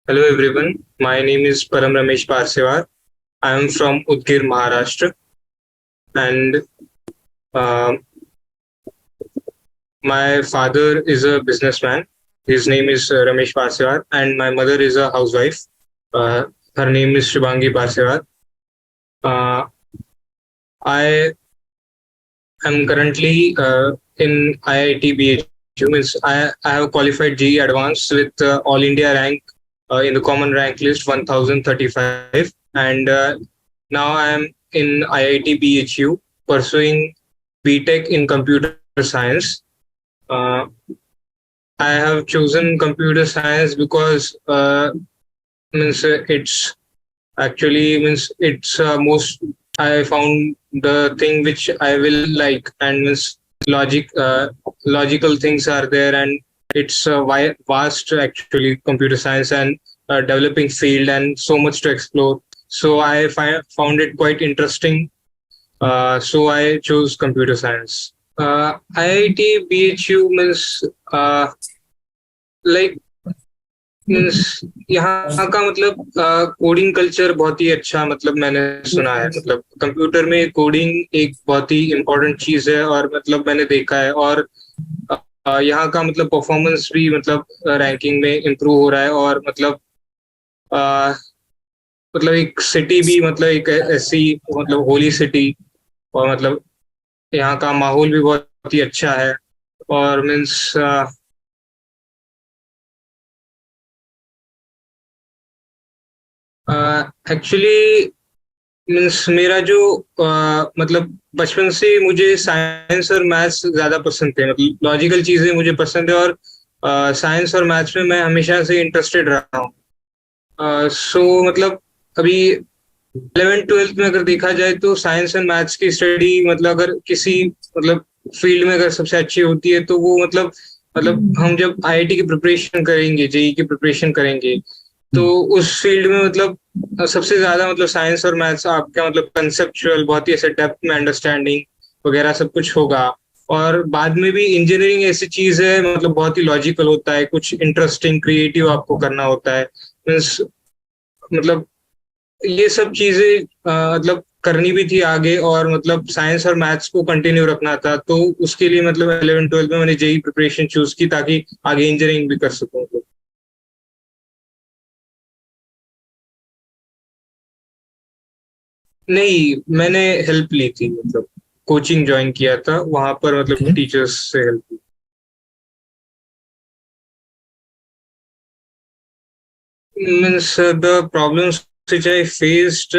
Hello everyone, my name is Param Ramesh Parsewar. I am from Udgir, Maharashtra, and uh, my father is a businessman. His name is Ramesh Parsewar, and my mother is a housewife. Uh, Her name is Shivangi Parsewar. Uh, I am currently in IIT BHU. Means I have qualified JEE Advanced with All India rank in the common rank list 1035, and now I am in IIT BHU pursuing BTech in computer science. Uh, I have chosen computer science because means it's actually means it's most I found the thing which I will like, and means logical things are there, and it's a vast actually computer science and developing field and so much to explore. So I found it quite interesting. So I chose computer science. IIT BHU means like means यहाँ का मतलब coding culture बहुत ही अच्छा, मतलब मैंने सुना है, मतलब कंप्यूटर में कोडिंग एक बहुत ही इम्पोर्टेंट चीज है, और मतलब मैंने देखा है, और यहाँ का मतलब परफॉर्मेंस भी मतलब रैंकिंग में इम्प्रूव हो रहा है, और अ, मतलब एक सिटी भी मतलब एक ऐसी मतलब होली सिटी, और मतलब यहाँ का माहौल भी बहुत ही अच्छा है, और मीन्स एक्चुअली मीन्स मेरा जो मतलब बचपन से मुझे साइंस और मैथ्स ज्यादा पसंद थे, मतलब लॉजिकल चीजें मुझे पसंद है, और साइंस और मैथ्स में मैं हमेशा से इंटरेस्टेड रहा हूँ। सो मतलब अभी 11th 12th में अगर देखा जाए तो साइंस एंड मैथ्स की स्टडी मतलब अगर किसी मतलब फील्ड में अगर सबसे अच्छी होती है, तो वो मतलब हम जब आईआईटी की प्रिपरेशन करेंगे, जेई की प्रिपरेशन करेंगे, तो उस फील्ड में मतलब सबसे ज्यादा मतलब साइंस और मैथ्स आपका मतलब कंसेप्चुअल बहुत ही ऐसे डेप्थ में अंडरस्टैंडिंग वगैरह सब कुछ होगा। और बाद में भी इंजीनियरिंग ऐसी चीज है, मतलब बहुत ही लॉजिकल होता है, कुछ इंटरेस्टिंग क्रिएटिव आपको करना होता है। मीन्स मतलब ये सब चीजें मतलब करनी भी थी आगे, और मतलब साइंस और मैथ्स को कंटिन्यू रखना था, तो उसके लिए मतलब 11th 12th में मैंने जेई प्रिपरेशन चूज की ताकि आगे इंजीनियरिंग भी कर सकूं। नहीं, मैंने हेल्प ली थी, मतलब कोचिंग ज्वाइन किया था वहां पर, मतलब Okay. टीचर्स से हेल्प ली। Means the problems which I faced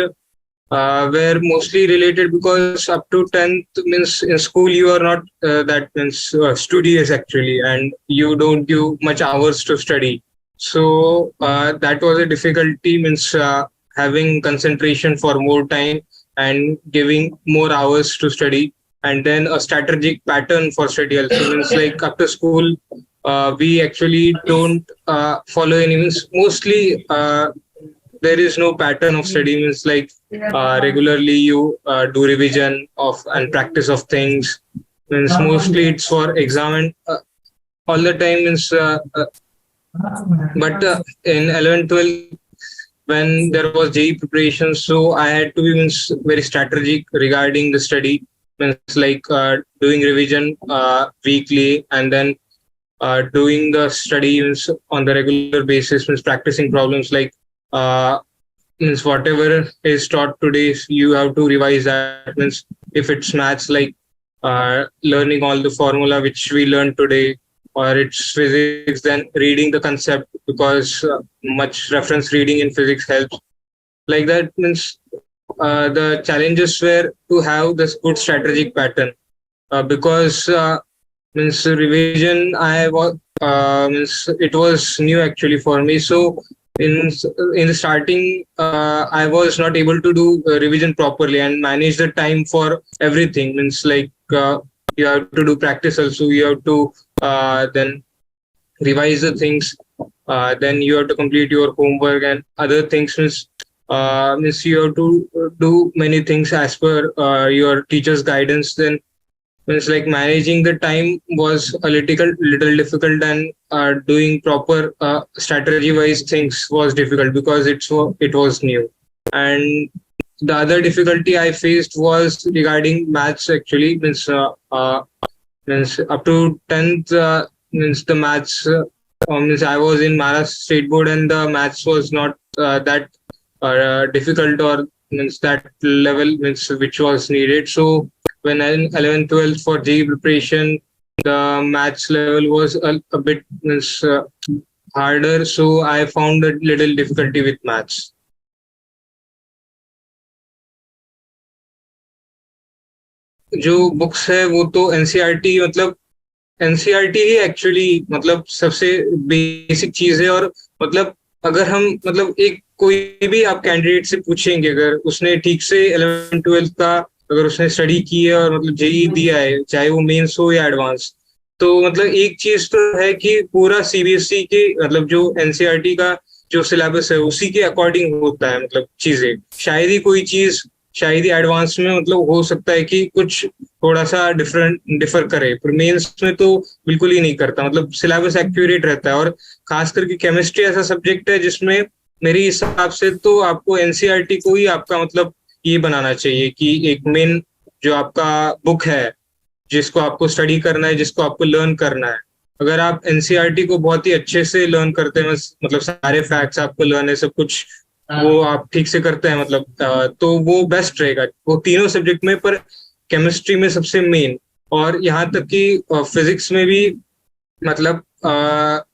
were mostly related because up to 10th means in school you are not that means studious actually, and you don't give much hours to study. So that was a difficulty, means having concentration for more time and giving more hours to study, and then a strategic pattern for study also, means like after school we actually don't follow any, means mostly there is no pattern of study, means like regularly you do revision of and practice of things, means mostly it's for exam, and all the time means but in 11 12 when there was JEE preparation, so I had to be means very strategic regarding the study, means like doing revision weekly, and then doing the study means on the regular basis, means practicing problems like uh, means whatever is taught today you have to revise that, means if it's maths, like learning all the formula which we learned today, or it's physics, then reading the concept, because much reference reading in physics helps, like that, means the challenges were to have this good strategic pattern, because means revision I was means it was new actually for me. So in in the starting I was not able to do revision properly and manage the time for everything, means like you have to do practice also, you have to then revise the things, then you have to complete your homework and other things, means you have to do many things as per your teacher's guidance, then Means like managing the time was a little difficult, and doing proper strategy wise things was difficult because it was new. And the other difficulty I faced was regarding maths actually. Means up to 10th, means the maths, means I was in Maharashtra State Board, and the maths was not that difficult, or means that level means which was needed. So when I in 11th, 12th for JEE preparation, the maths level was a bit means harder. So I found a little difficulty with maths. जो books है वो तो NCERT, मतलब NCERT ही actually मतलब सबसे basic चीज है। और मतलब अगर हम मतलब एक कोई भी आप कैंडिडेट से पूछेंगे, अगर उसने ठीक से 11 12 का अगर उसने स्टडी की है और मतलब जेई दिया है, चाहे वो मेंस हो या एडवांस, तो मतलब एक चीज तो है कि पूरा सीबीएसई के मतलब जो एनसीईआरटी का जो सिलेबस है उसी के अकॉर्डिंग होता है मतलब चीजें। शायद ही कोई चीज शायद ही एडवांस में मतलब हो सकता है कि कुछ थोड़ा सा डिफर करे, पर मेंस में तो बिल्कुल ही नहीं करता, मतलब सिलेबस एक्यूरेट रहता है। और खास करके केमिस्ट्री ऐसा सब्जेक्ट है जिसमें मेरे हिसाब से तो आपको एनसीईआरटी को ही आपका मतलब ये बनाना चाहिए कि एक मेन जो आपका बुक है जिसको आपको स्टडी करना है, जिसको आपको लर्न करना है। अगर आप एनसीईआरटी को बहुत ही अच्छे से लर्न करते हैं, मतलब सारे फैक्ट्स आपको लर्न है, सब कुछ वो आप ठीक से करते हैं, मतलब तो वो बेस्ट रहेगा वो तीनों सब्जेक्ट में। पर केमिस्ट्री में सबसे मेन, और यहाँ तक कि फिजिक्स में भी मतलब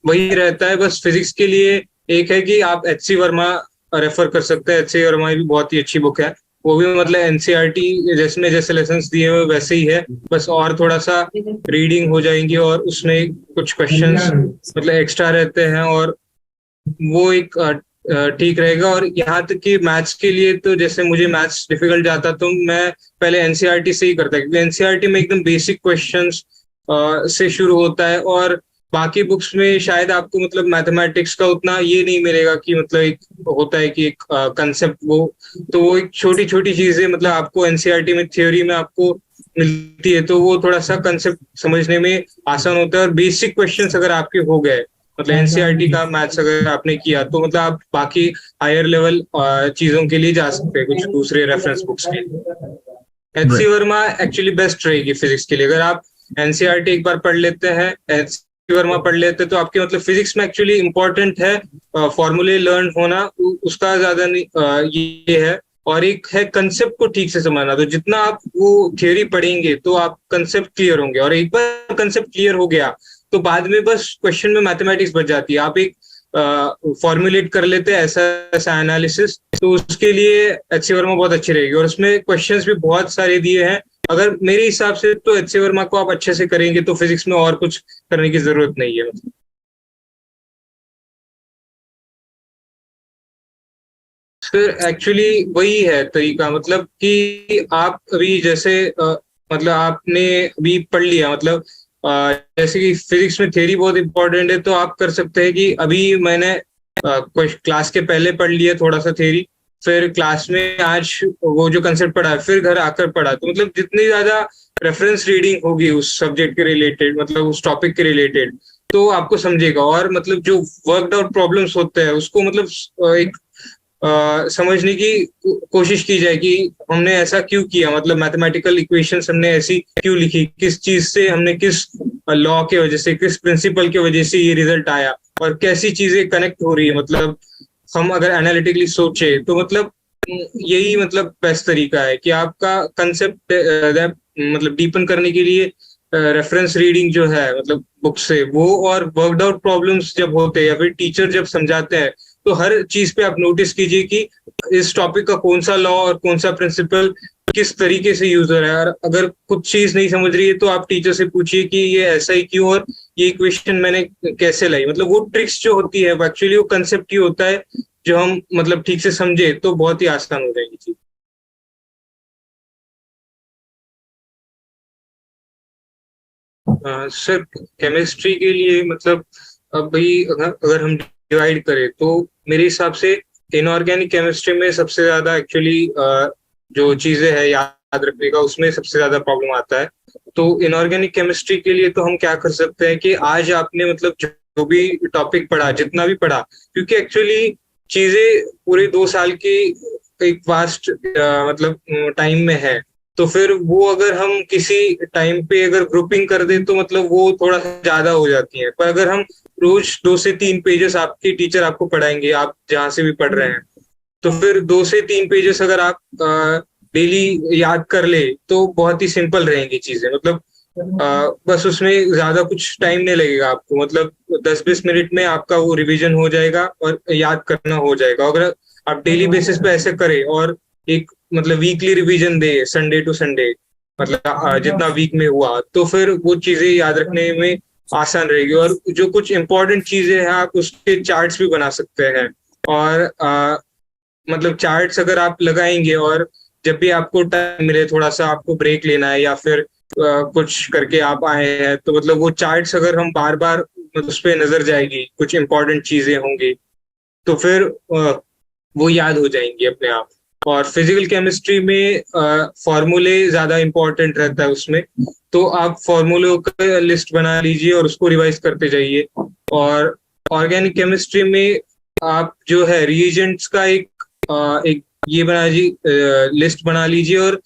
वही रहता है। बस फिजिक्स के लिए एक है कि आप एचसी वर्मा रेफर कर सकते हैं। एचसी वर्मा भी बहुत ही अच्छी बुक है, वो भी मतलब एनसीईआरटी जैसे जैसे लेसन्स दिए हुए वैसे ही है, बस और थोड़ा सा रीडिंग हो जाएंगी और उसमें कुछ क्वेश्चंस मतलब एक्स्ट्रा रहते हैं, और वो एक ठीक रहेगा। और यहाँ तक कि मैथ्स के लिए तो जैसे मुझे मैथ्स डिफिकल्ट जाता तो मैं पहले एनसीईआरटी से ही करता, क्योंकि एनसीईआरटी में एकदम बेसिक क्वेश्चंस से शुरू होता है, और बाकी बुक्स में शायद आपको मतलब मैथमेटिक्स का उतना ये नहीं मिलेगा कि मतलब एक होता है कि एक कंसेप्ट वो, तो वो एक छोटी छोटी चीजें मतलब आपको एनसीईआरटी में थ्योरी में आपको मिलती है, तो वो थोड़ा सा कंसेप्ट समझने में आसान होता है। और बेसिक क्वेश्चंस अगर आपके हो गए, मतलब एनसीईआरटी का मैथ्स अगर आपने किया, तो मतलब आप बाकी हायर लेवल चीजों के लिए जा सकते हैं, कुछ दूसरे रेफरेंस बुक्स के लिए। एचसी वर्मा एक्चुअली बेस्ट रहेगी फिजिक्स के लिए। अगर आप एनसीईआरटी एक बार पढ़ लेते हैं, एचसी वर्मा पढ़ लेते हैं, तो आपके मतलब फिजिक्स में एक्चुअली इंपॉर्टेंट है फॉर्मूले लर्न होना, उसका ज्यादा नहीं ये है। और एक है कंसेप्ट को ठीक से समझना, तो जितना आप वो थ्योरी पढ़ेंगे तो आप कंसेप्ट क्लियर होंगे, और एक बार कंसेप्ट क्लियर हो गया तो बाद में बस क्वेश्चन में मैथमेटिक्स बच जाती है। आप एक फॉर्मुलेट कर लेते हैं ऐसा ऐसा एनालिसिस, तो उसके लिए एचसी वर्मा बहुत अच्छी रहेगी, और उसमें क्वेश्चंस भी बहुत सारे दिए हैं। अगर मेरे हिसाब से तो एचसी वर्मा को आप अच्छे से करेंगे तो फिजिक्स में और कुछ करने की जरूरत नहीं है। फिर एक्चुअली वही है तरीका, मतलब कि आप अभी जैसे मतलब आपने अभी पढ़ लिया, मतलब जैसे कि फिजिक्स में थ्योरी बहुत इंपॉर्टेंट है, तो आप कर सकते हैं कि अभी मैंने क्लास के पहले पढ़ लिया थोड़ा सा थ्योरी, फिर क्लास में आज वो जो कंसेप्ट पढ़ा फिर घर आकर पढ़ा, तो मतलब जितनी ज्यादा रेफरेंस रीडिंग होगी उस सब्जेक्ट के रिलेटेड, मतलब उस टॉपिक के रिलेटेड, तो आपको समझेगा। और मतलब जो वर्कड आउट प्रॉब्लम्स होते हैं उसको मतलब एक समझने की कोशिश की जाए कि हमने ऐसा क्यों किया, मतलब मैथमेटिकल इक्वेशंस हमने ऐसी क्यों लिखी, किस चीज से हमने, किस लॉ के वजह से, किस प्रिंसिपल की वजह से ये रिजल्ट आया, और कैसी चीजें कनेक्ट हो रही है। मतलब हम अगर एनालिटिकली सोचे तो मतलब यही मतलब बेस्ट तरीका है कि आपका कंसेप्ट मतलब डीपन करने के लिए रेफरेंस रीडिंग जो है मतलब बुक से वो, और वर्कड आउट प्रॉब्लम्स जब होते हैं या फिर टीचर जब समझाते हैं, तो हर चीज पे आप नोटिस कीजिए कि इस टॉपिक का कौन सा लॉ और कौन सा प्रिंसिपल किस तरीके से यूज हो रहा है। और अगर कुछ चीज नहीं समझ रही है तो आप टीचर से पूछिए कि ये ऐसा ही क्यों, और ये इक्वेशन मैंने कैसे लाई। मतलब वो ट्रिक्स जो होती है एक्चुअली वो कंसेप्ट ही होता है, जो हम मतलब ठीक से समझे तो बहुत ही आसान हो जाएगी चीज। सर केमिस्ट्री के लिए मतलब अब भाई अगर हम डिवाइड करें तो मेरे हिसाब से इनऑर्गेनिक केमिस्ट्री में सबसे ज्यादा एक्चुअली जो चीजें हैं याद याद रखने का, उसमें सबसे ज्यादा प्रॉब्लम आता है। तो इनऑर्गेनिक केमिस्ट्री के लिए तो हम क्या कर सकते हैं कि आज आपने मतलब जो भी टॉपिक पढ़ा, जितना भी पढ़ा, क्योंकि एक्चुअली चीजें पूरे 2 साल की एक वास्ट मतलब टाइम में है, तो फिर वो अगर हम किसी टाइम पे अगर ग्रुपिंग कर दें तो मतलब वो थोड़ा सा ज्यादा हो जाती है। पर अगर हम रोज 2 से 3 पेजेस आपके टीचर आपको पढ़ाएंगे, आप जहाँ से भी पढ़ रहे हैं, तो फिर 2 से 3 पेजेस अगर आप डेली याद कर ले तो बहुत ही सिंपल रहेंगी चीजें। मतलब बस उसमें ज्यादा कुछ टाइम नहीं लगेगा आपको, मतलब 10-20 मिनट में आपका वो रिवीजन हो जाएगा और याद करना हो जाएगा। अगर आप डेली बेसिस पे ऐसे करें और एक मतलब वीकली रिवीजन दे, संडे टू संडे, मतलब जितना वीक में हुआ, तो फिर वो चीजें याद रखने में आसान रहेगी। और जो कुछ इंपॉर्टेंट चीजें हैं आप उसके चार्ट्स भी बना सकते हैं। और मतलब चार्ट्स अगर आप लगाएंगे और जब भी आपको टाइम मिले, थोड़ा सा आपको ब्रेक लेना है या फिर कुछ करके आप आए हैं, तो मतलब वो चार्ट्स अगर हम बार बार मतलब उस पर नजर जाएगी, कुछ इंपॉर्टेंट चीजें होंगी, तो फिर वो याद हो जाएंगी अपने आप। और फिजिकल केमिस्ट्री में फॉर्मूले ज्यादा इंपॉर्टेंट रहता है उसमें, तो आप फॉर्मूलों का लिस्ट बना लीजिए और उसको रिवाइज करते जाइए। और ऑर्गेनिक केमिस्ट्री में आप जो है रिएजेंट्स का एक ये बना जी लिस्ट बना लीजिए, और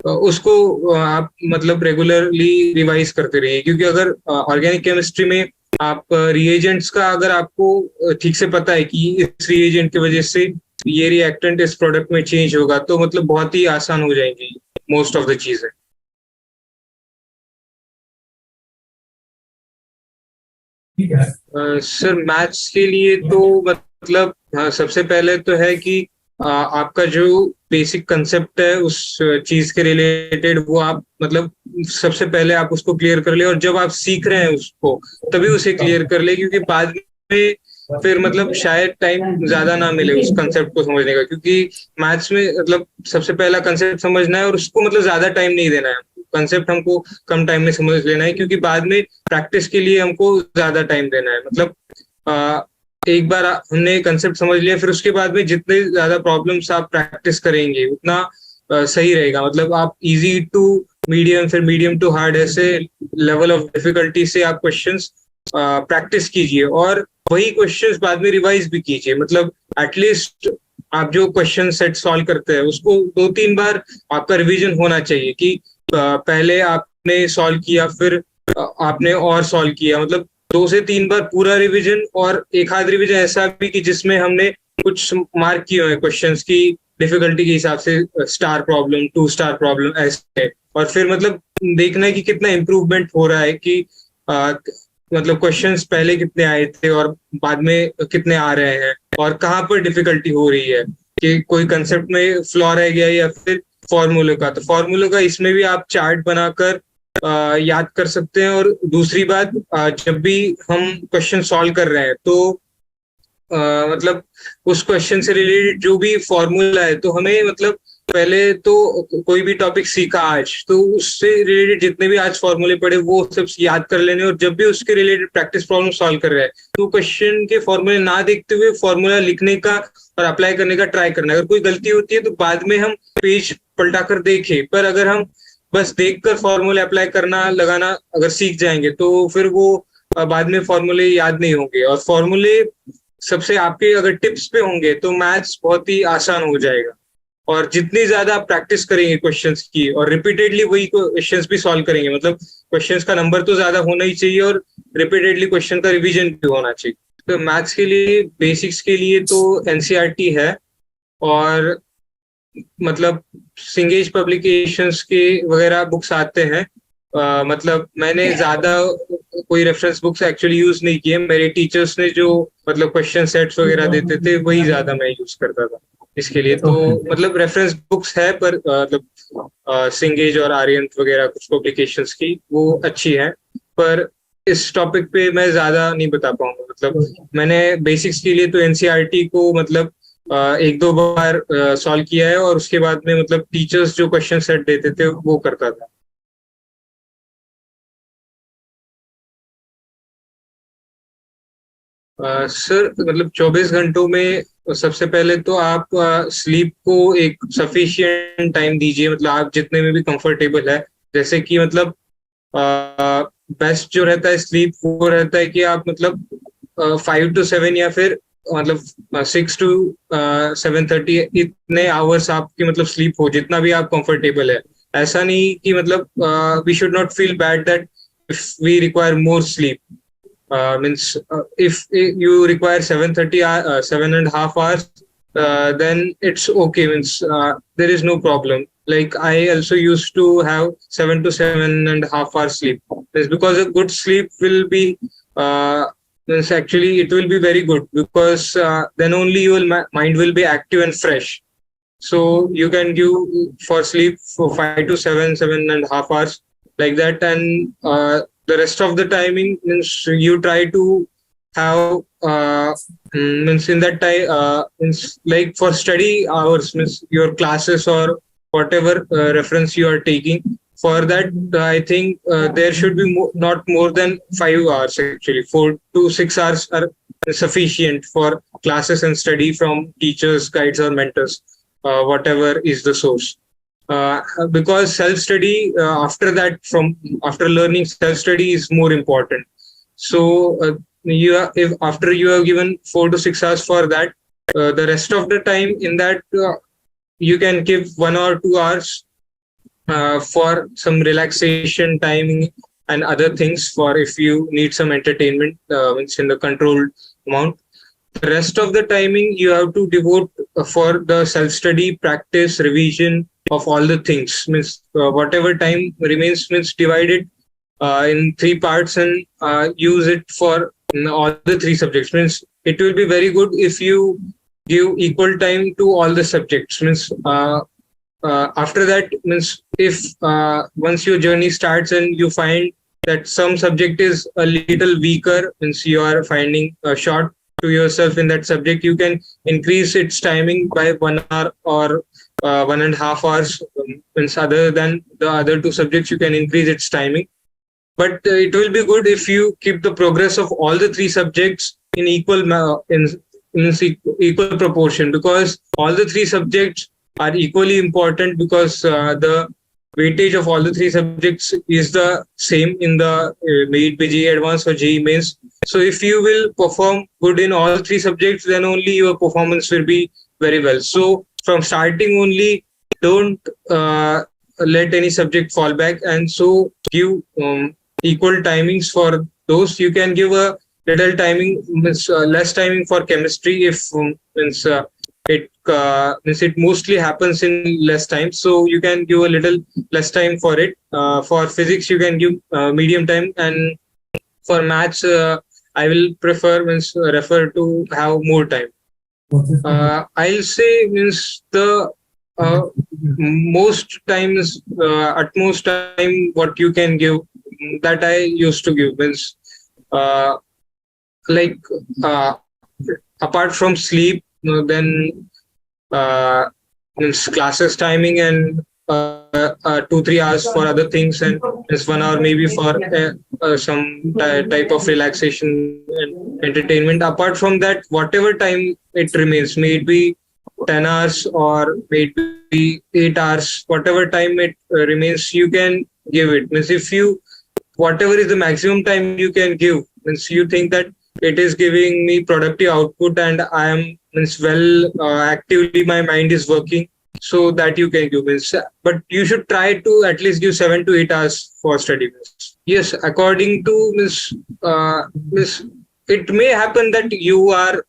उसको आप मतलब रेगुलरली रिवाइज करते रहिए। क्योंकि अगर ऑर्गेनिक केमिस्ट्री में आप रिएजेंट्स का अगर आपको ठीक से पता है कि इस रिएजेंट की वजह से ये रिएक्टेंट इस प्रोडक्ट में चेंज होगा, तो मतलब बहुत ही आसान हो जाएंगी मोस्ट ऑफ द चीजें। सर मैथ्स के लिए तो मतलब सबसे पहले तो है कि आपका जो बेसिक कंसेप्ट है उस चीज के रिलेटेड, वो आप मतलब सबसे पहले आप उसको क्लियर कर ले, और जब आप सीख रहे हैं उसको तभी उसे क्लियर कर ले। क्योंकि बाद में फिर मतलब शायद टाइम ज्यादा ना मिले उस कंसेप्ट को समझने का, क्योंकि मैथ्स में मतलब सबसे पहला कंसेप्ट समझना है और उसको मतलब ज्यादा टाइम नहीं देना है। कंसेप्ट हमको कम टाइम में समझ लेना है, क्योंकि बाद में प्रैक्टिस के लिए हमको ज्यादा टाइम देना है। मतलब एक बार हमने कंसेप्ट समझ लिया, फिर उसके बाद में जितने ज्यादा प्रॉब्लम्स आप प्रैक्टिस करेंगे उतना सही रहेगा। मतलब आप इजी टू मीडियम, फिर मीडियम टू हार्ड, ऐसे लेवल ऑफ डिफिकल्टी से आप क्वेश्चंस प्रैक्टिस कीजिए, और वही क्वेश्चंस बाद में रिवाइज भी कीजिए। मतलब एटलीस्ट आप जो क्वेश्चन सेट सॉल्व करते हैं उसको 2-3 बार आपका रिवीजन होना चाहिए, कि पहले आपने सॉल्व किया, फिर आपने और सॉल्व किया। मतलब 2 से 3 बार पूरा रिवीजन, और एक आध रिवीजन ऐसा भी कि जिसमें हमने कुछ मार्क किए हुए क्वेश्चंस की डिफिकल्टी के हिसाब से, स्टार प्रॉब्लम, 2 स्टार प्रॉब्लम, ऐसे। और फिर मतलब देखना है कि कितना इम्प्रूवमेंट हो रहा है, कि आ, मतलब क्वेश्चंस पहले कितने आए थे और बाद में कितने आ रहे हैं, और कहाँ पर डिफिकल्टी हो रही है, कि कोई कंसेप्ट में फ्लॉ रह गया या फिर फॉर्मूले का। तो फॉर्मूले का इसमें भी आप चार्ट बनाकर याद कर सकते हैं। और दूसरी बात, जब भी हम क्वेश्चन सॉल्व कर रहे हैं तो मतलब उस क्वेश्चन से रिलेटेड जो भी फॉर्मूला है, तो हमें मतलब पहले तो कोई भी टॉपिक सीखा आज, तो उससे रिलेटेड जितने भी आज फॉर्मूले पढ़े वो सब याद कर लेने। और जब भी उसके रिलेटेड प्रैक्टिस प्रॉब्लम सॉल्व कर रहे हैं, तो क्वेश्चन के फॉर्मूले ना देखते हुए फॉर्मूला लिखने का और अप्लाई करने का ट्राई करना। अगर कोई गलती होती है तो बाद में हम पेज पलटा कर देखें, पर अगर हम बस देखकर फॉर्मूले अप्लाई करना लगाना अगर सीख जाएंगे, तो फिर वो बाद में फॉर्मूले याद नहीं होंगे। और फॉर्मूले सबसे आपके अगर टिप्स पे होंगे तो मैथ्स बहुत ही आसान हो जाएगा। और जितनी ज्यादा आप प्रैक्टिस करेंगे क्वेश्चंस की, और रिपीटेडली वही क्वेश्चंस भी सॉल्व करेंगे, मतलब क्वेश्चंस का नंबर तो ज्यादा होना ही चाहिए, और रिपीटेडली क्वेश्चन का रिवीजन भी होना चाहिए। तो मैथ्स के लिए बेसिक्स के लिए तो एनसीईआरटी है। और मतलब सिंगेज पब्लिकेशंस के वगैरह बुक्स आते हैं। मतलब मैंने ज्यादा कोई रेफरेंस बुक्स एक्चुअली यूज नहीं किए। मेरे टीचर्स ने जो मतलब क्वेश्चन सेट्स वगैरह देते थे वही ज्यादा मैं यूज करता था इसके लिए। तो मतलब रेफरेंस बुक्स है, पर मतलब सिंगेज और आर्यंत वगैरह कुछ पब्लिकेशंस की वो अच्छी है, पर इस टॉपिक पे मैं ज्यादा नहीं बता पाऊंगा। मतलब मैंने बेसिक्स के लिए तो एनसीईआरटी को मतलब 1-2 बार सॉल्व किया है, और उसके बाद में मतलब टीचर्स जो क्वेश्चन सेट देते थे वो करता था। सर मतलब 24 घंटों में सबसे पहले तो आप स्लीप को एक सफिशिएंट टाइम दीजिए, मतलब आप जितने में भी कंफर्टेबल है। जैसे कि मतलब बेस्ट जो रहता है स्लीप वो रहता है कि आप मतलब 5 to 7 या फिर मतलब 6 to 7:30 इतने आवर्स आपकी मतलब स्लीप हो जितना भी आप कंफर्टेबल है। ऐसा नहीं कि मतलब we should not feel bad that if we require more sleep. Means if you require 7:30 7.5 hours, then it's okay. Means there is no problem. Like I also used to have 7 to 7.5 hours sleep. It's because a good sleep will be uh, means actually it will be very good, because then only your mind will be active and fresh. So you can give for sleep for 5 to 7.5 hours, like that. And the rest of the timing means you try to have means in that time means like for study hours, means your classes or whatever reference you are taking. For that, I think there should be not more than 5 hours. Actually, 4 to 6 hours are sufficient for classes and study from teachers, guides, or mentors, whatever is the source. Because self study after that, from after learning, self study is more important. So if after you have given 4 to 6 hours for that, the rest of the time in that you can give 1 or 2 hours for some relaxation timing and other things, for if you need some entertainment, it's in the controlled amount. The rest of the timing you have to devote for the self study, practice, revision of all the things. Means whatever time remains, means divided in three parts and use it for all the three subjects. Means it will be very good if you give equal time to all the subjects. Means after that, means if once your journey starts and you find that some subject is a little weaker, means you are finding short to yourself in that subject, you can increase its timing by 1 hour or 1.5 hours. Means other than the other two subjects, you can increase its timing. But it will be good if you keep the progress of all the three subjects in equal proportion, because all the three subjects are equally important, because the weightage of all the three subjects is the same in the be it JEE Advanced or JEE Mains. So if you will perform good in all three subjects, then only your performance will be very well. So from starting only, don't let any subject fall back, and so give equal timings for those. You can give a little timing, means less timing for chemistry if means it mostly happens in less time, so you can give a little less time for it. For physics you can give medium time, and for maths I will prefer means refer to have more time. I'll say means the most times at most time what you can give, that I used to give, means uh, like uh, apart from sleep, then uh, means classes timing, and 2-3 hours for other things, and just 1 hour maybe for some type of relaxation and entertainment. Apart from that, whatever time it remains, maybe 10 hours or maybe 8 hours, whatever time it remains, you can give it. Means if you, whatever is the maximum time you can give, means you think that it is giving me productive output and I am means well actively my mind is working, so that you can give. Means but you should try to at least give 7 to 8 hours for study. Yes, according to miss it may happen that you are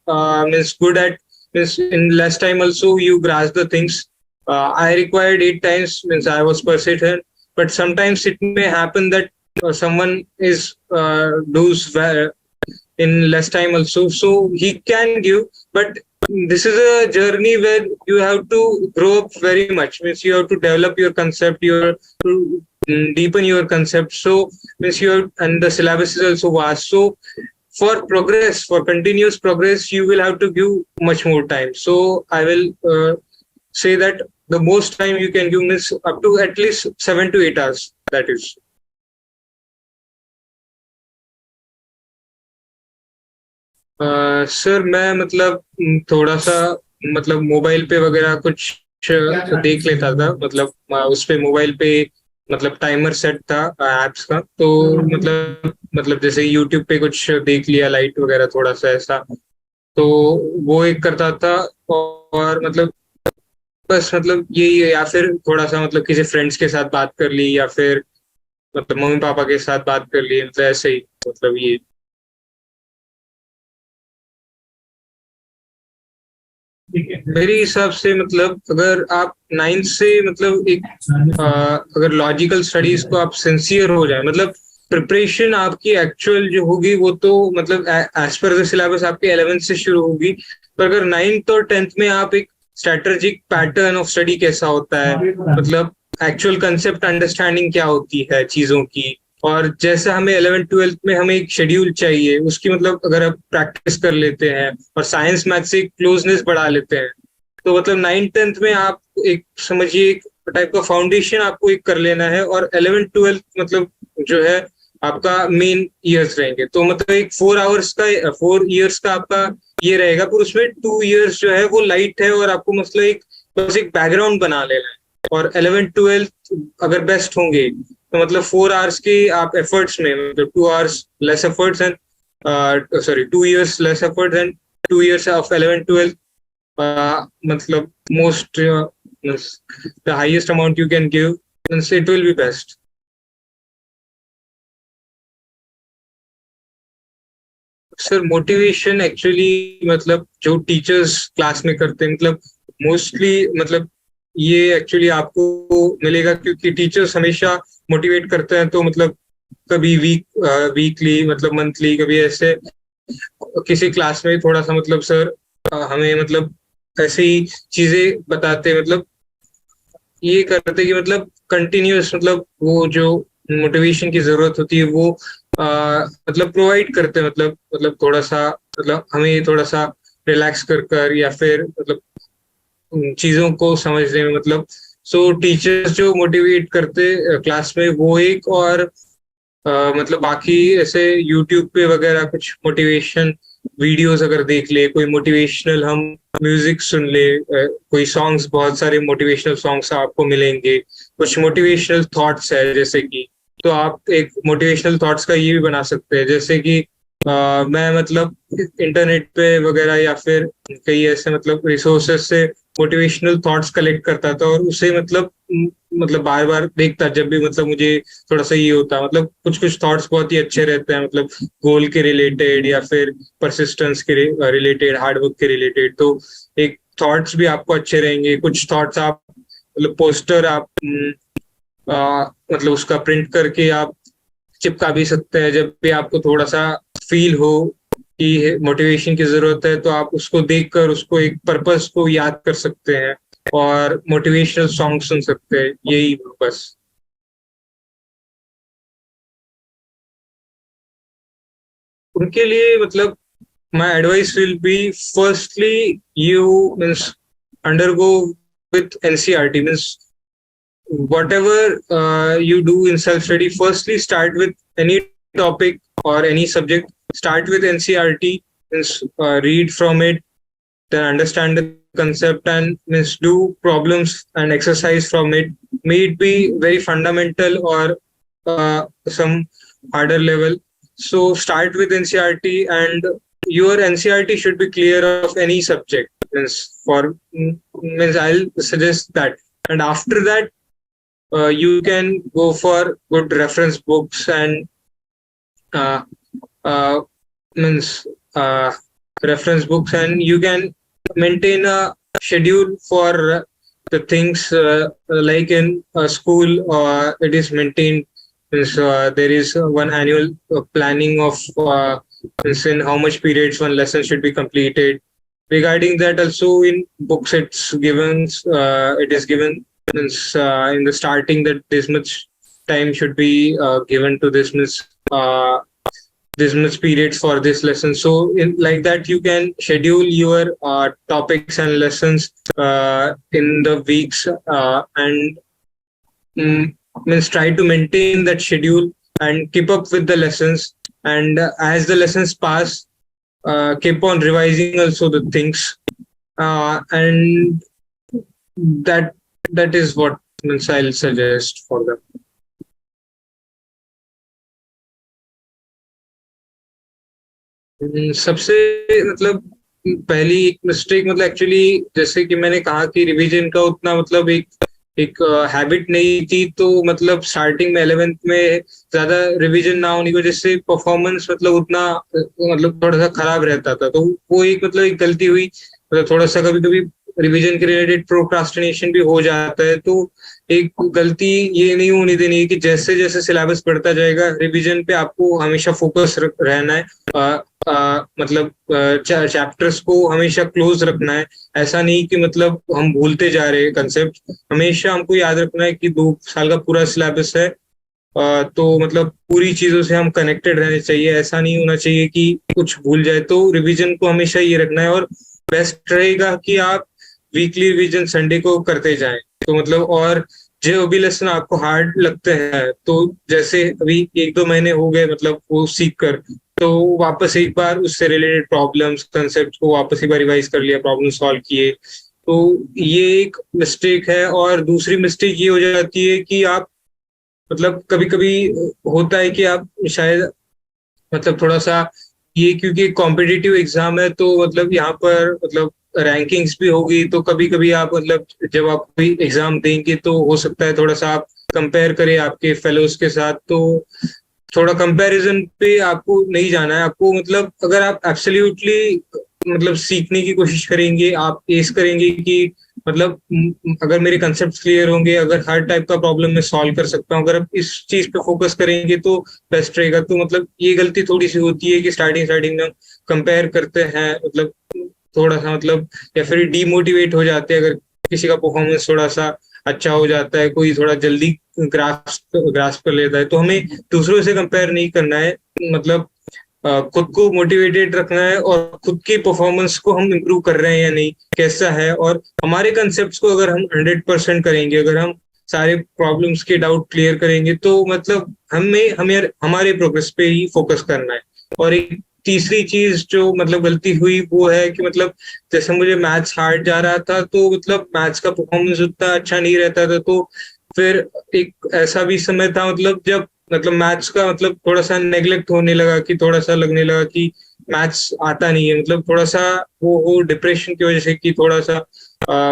miss good at miss in less time also you grasp the things. I required 8 times, means I was persistent, but sometimes it may happen that someone is does well in less time also, so he can give. But this is a journey where you have to grow up very much, means you have to develop your concept, you have to deepen your concept. So means you have, and the syllabus is also vast, so for progress, for continuous progress, you will have to give much more time. So I will say that the most time you can give is up to at least 7 to 8 hours, that is. Sir मैं मतलब थोड़ा सा मतलब mobile पे वगैरह कुछ देख लेता था, मतलब उस पे मोबाइल पे मतलब टाइमर सेट था एप्स का, तो मतलब जैसे यूट्यूब पे कुछ देख लिया लाइट वगैरह थोड़ा सा ऐसा, तो वो एक करता था। और मतलब बस मतलब यही है, या फिर थोड़ा सा मतलब किसी फ्रेंड्स के साथ बात कर ली, या फिर मतलब मम्मी पापा के साथ बात कर ली, मतलब ऐसे ही मतलब ये। ठीक है, मेरे हिसाब से मतलब अगर आप नाइन्थ से मतलब एक अगर लॉजिकल स्टडीज को आप सिंसियर हो जाए, मतलब प्रिपरेशन आपकी एक्चुअल जो होगी वो तो मतलब एज पर द सिलेबस आपके 11th से शुरू होगी। पर अगर नाइन्थ और टेंथ में आप एक स्ट्रेटेजिक पैटर्न ऑफ स्टडी कैसा होता है, मतलब एक्चुअल कंसेप्ट अंडरस्टैंडिंग क्या होती है चीजों की, और जैसा हमें 11th 12th में हमें एक शेड्यूल चाहिए उसकी, मतलब अगर आप प्रैक्टिस कर लेते हैं और साइंस मैथ से क्लोजनेस बढ़ा लेते हैं, तो मतलब 9th 10th में आप एक समझिए एक टाइप का फाउंडेशन आपको एक कर लेना है, और 11th 12th मतलब जो है आपका मेन ईयर्स रहेंगे। तो मतलब एक 4 आवर्स का 4 ईयर्स का आपका ये रहेगा, पर उसमें 2 ईयर्स जो है वो लाइट है, और आपको मतलब एक बस एक बैकग्राउंड बना लेना है। और 11th 12th अगर बेस्ट होंगे तो मतलब 4 आवर्स के आप एफर्ट्स में, मतलब 2 hours less efforts and sorry 2 years less efforts and 2 years of 11th 12th, मतलब most the highest amount you can give, means it will be best. Sir motivation actually मतलब जो टीचर्स क्लास में करते हैं, मतलब mostly मतलब ये actually आपको मिलेगा, क्योंकि टीचर्स हमेशा मोटिवेट करते हैं, तो मतलब कभी वीकली मतलब मंथली कभी ऐसे किसी क्लास में थोड़ा सा मतलब सर हमें मतलब ऐसे ही चीजें बताते, मतलब ये करते कि मतलब कंटिन्यूअस मतलब वो जो मोटिवेशन की जरूरत होती है वो मतलब प्रोवाइड करते, मतलब थोड़ा सा मतलब हमें थोड़ा सा रिलैक्स कर कर, या फिर मतलब चीजों को समझने में, मतलब सो टीचर्स जो मोटिवेट करते क्लास में वो एक, और मतलब बाकी ऐसे यूट्यूब पे वगैरह कुछ मोटिवेशन वीडियोस अगर देख ले, कोई मोटिवेशनल हम म्यूजिक सुन ले, कोई सॉन्ग्स, बहुत सारे मोटिवेशनल सॉन्ग्स आपको मिलेंगे। कुछ मोटिवेशनल थॉट्स है जैसे कि, तो आप एक मोटिवेशनल थॉट्स का ये भी बना सकते हैं, जैसे कि मैं मतलब इंटरनेट पे वगैरह या फिर कई ऐसे मतलब रिसोर्सेज से मोटिवेशनल थॉट्स कलेक्ट करता था, और उसे मतलब बार बार देखता जब भी मतलब मुझे थोड़ा सा ये होता, मतलब कुछ कुछ थॉट्स बहुत ही अच्छे रहते हैं, मतलब गोल के रिलेटेड या फिर परसिस्टेंस के रिलेटेड, हार्डवर्क के रिलेटेड, तो एक थॉट्स भी आपको अच्छे रहेंगे। कुछ थॉट्स आप मतलब पोस्टर आप मतलब उसका प्रिंट करके आप चिपका भी सकते हैं, जब भी आपको थोड़ा सा फील हो कि मोटिवेशन की जरूरत है, तो आप उसको देखकर उसको एक पर्पस को याद कर सकते हैं, और मोटिवेशनल सॉन्ग सुन सकते हैं, यही बस। उनके लिए मतलब my advice will be, firstly you means undergo with NCRT, means whatever you do in self study, firstly start with any topic or any subject, start with NCRT, means read from it, then understand the concept, and means do problems and exercise from it, may it be very fundamental or some harder level. So start with NCRT, and your NCRT should be clear of any subject, means I'll suggest that. And after that you can go for good reference books, and uh, uh, means uh, reference books, and you can maintain a schedule for the things, like in a school it is maintained, means there is one annual planning of means in how much periods one lesson should be completed. Regarding that also in books it is given, means in the starting that this much time should be given to this much periods for this lesson. So in like that you can schedule your topics and lessons in the weeks, and means try to maintain that schedule and keep up with the lessons. And as the lessons pass, keep on revising also the things, and that that is what means I'll suggest for them. सबसे मतलब पहली एक mistake मतलब actually जैसे कि मैंने कहा कि रिवीजन का उतना मतलब एक एक हैबिट नहीं थी, तो मतलब स्टार्टिंग में 11th में ज्यादा रिवीजन ना होने की वजह से परफॉर्मेंस मतलब उतना मतलब थोड़ा सा खराब रहता था, तो वो एक मतलब एक गलती हुई, मतलब थोड़ा सा कभी कभी रिवीजन के रिलेटेड प्रोक्रास्टिनेशन भी हो जाता है। तो एक गलती ये नहीं होनी देनी है कि जैसे जैसे सिलेबस बढ़ता जाएगा रिवीजन पे आपको हमेशा फोकस रहना है, मतलब चैप्टर्स को हमेशा क्लोज रखना है। ऐसा नहीं कि मतलब हम भूलते जा रहे हैं कंसेप्ट, हमेशा हमको याद रखना है कि 2 साल का पूरा सिलेबस है, तो मतलब पूरी चीजों से हम कनेक्टेड रहने चाहिए। ऐसा नहीं होना चाहिए कि कुछ भूल जाए, तो रिवीजन को हमेशा ये रखना है। और बेस्ट रहेगा कि आप वीकली रिवीजन संडे को करते जाएं, तो मतलब और जो भी लेसन आपको हार्ड लगते हैं, तो जैसे अभी 1-2 महीने हो गए मतलब वो सीख कर, तो वापस एक बार उससे रिलेटेड प्रॉब्लम्स कंसेप्ट को वापस एक बार रिवाइज कर लिया, प्रॉब्लम सॉल्व किए। तो ये एक मिस्टेक है। और दूसरी मिस्टेक ये हो जाती है कि आप मतलब कभी कभी होता है कि आप शायद मतलब थोड़ा सा ये क्योंकि कॉम्पिटिटिव एग्जाम है, तो मतलब यहाँ पर मतलब रैंकिंग्स भी होगी, तो कभी कभी आप मतलब जब आप कोई एग्जाम देंगे तो हो सकता है थोड़ा सा आप कंपेयर करें आपके फेलोज के साथ। तो थोड़ा कंपैरिजन पे आपको नहीं जाना है। आपको मतलब अगर आप एब्सोल्युटली मतलब सीखने की कोशिश करेंगे, आप एस करेंगे कि मतलब अगर मेरे कंसेप्ट क्लियर होंगे, अगर हर टाइप का प्रॉब्लम मैं सॉल्व कर सकता हूँ, अगर आप इस चीज पे फोकस करेंगे तो बेस्ट रहेगा। तो मतलब ये गलती थोड़ी सी होती है कि स्टार्टिंग स्टार्टिंग में कंपेयर करते हैं, मतलब थोड़ा सा मतलब या फिर डिमोटिवेट हो जाते हैं अगर किसी का परफॉर्मेंस थोड़ा सा अच्छा हो जाता है, कोई थोड़ा जल्दी ग्रास्प कर लेता है। तो हमें दूसरों से कंपेयर नहीं करना है, मतलब खुद को मोटिवेटेड रखना है और खुद की परफॉर्मेंस को हम इम्प्रूव कर रहे हैं या नहीं, कैसा है। और हमारे कंसेप्ट को अगर हम 100% करेंगे, अगर हम सारे प्रॉब्लम्स के डाउट क्लियर करेंगे, तो मतलब हमें हमें हमारे प्रोग्रेस पे ही फोकस करना है। और एक तीसरी चीज जो मतलब गलती हुई वो है कि मतलब जैसे मुझे मैथ्स हार्ड जा रहा था, तो मतलब मैथ्स का परफॉर्मेंस उतना अच्छा नहीं रहता था। तो फिर एक ऐसा भी समय था मतलब जब मतलब मैथ्स का मतलब थोड़ा सा नेग्लेक्ट होने लगा, कि थोड़ा सा लगने लगा कि मैथ्स आता नहीं है, मतलब थोड़ा सा वो डिप्रेशन की वजह से कि थोड़ा सा